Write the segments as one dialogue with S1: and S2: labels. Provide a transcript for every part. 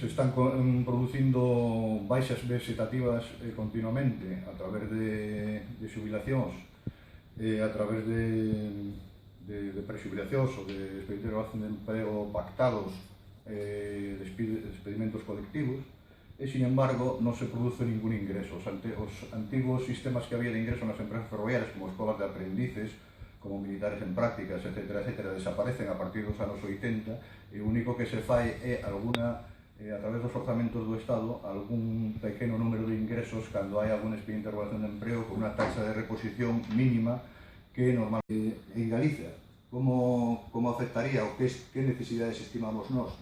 S1: se están producindo baixas vegetativas continuamente a través de xubilacións, a través de prexubilacións ou de expedientes de relación de emprego pactados, despedimentos colectivos, e, sin embargo, non se produce ningún ingreso. Os antigos sistemas que había de ingreso nas empresas ferroviarias, como escolas de aprendices, como militares en prácticas, etc., desaparecen a partir dos anos 80, e o único que se fai é a través dos orzamentos do Estado, algún pequeno número de ingresos cando hai algún expediente de regulación de emprego con unha taxa de reposición mínima que normalmente en Galicia. Como afectaría ou que necesidades estimamos nós?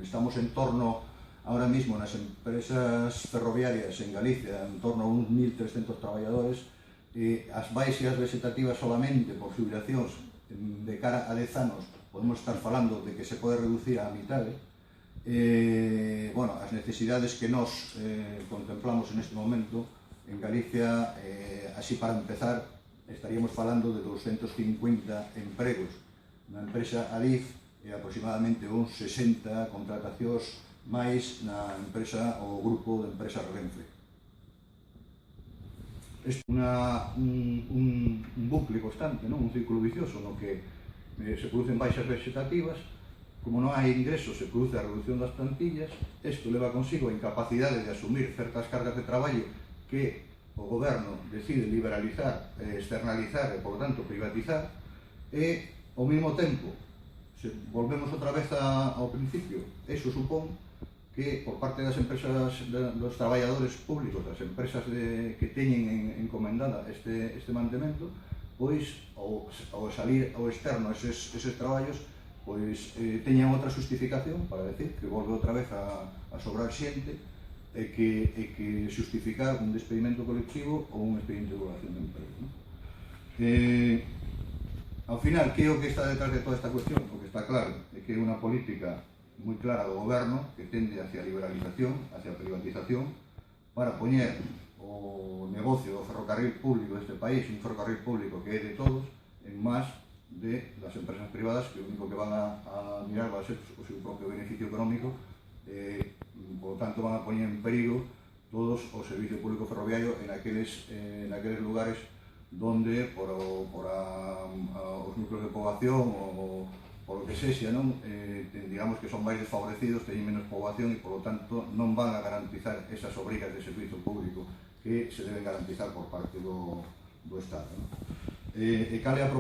S1: Estamos en torno, ahora mismo, nas empresas ferroviarias en Galicia, en torno a uns 1.300 traballadores, as baixas vegetativas solamente por xubilacións de cara a 10 anos podemos estar falando de que se pode reducir a mitade. As necesidades que nós contemplamos en este momento en Galicia, así para empezar, estaríamos falando de 250 empregos na empresa Adif e aproximadamente uns 60 contratacións máis na empresa ou grupo de empresas Renfe. É un bucle constante, un círculo vicioso no que se producen baixas vegetativas. Como non hai ingresos, se produce a reducción das plantillas. Isto leva consigo a incapacidade de asumir certas cargas de traballo que o goberno decide liberalizar, externalizar e, por tanto, privatizar. E, ao mesmo tempo, se volvemos outra vez ao principio, iso supón que, por parte das empresas, dos traballadores públicos, das empresas que teñen encomendada este mantemento, pois, ao salir ao externo eses traballos, pois teñan outra justificación para decir que volve outra vez a sobrar xente e que justificar un despedimento colectivo ou un expediente de regulación de emprego. Ao final, que é o que está detrás de toda esta cuestión? O que está claro é que é unha política moi clara do goberno que tende hacia a liberalización, hacia a privatización, para poñer o negocio do ferrocarril público deste país, un ferrocarril público que é de todos, en más de las empresas privadas que o único que van a mirar va a ser o seu propio beneficio económico, por lo tanto van a poñer en perigo todos o servicio público ferroviario en aqueles lugares donde por os núcleos de poboación ou por o que sexa, digamos que son máis desfavorecidos, teñen menos poboación e, por lo tanto, non van a garantizar esas obrigas de servicio público que se deben garantizar por parte do Estado. E cal é a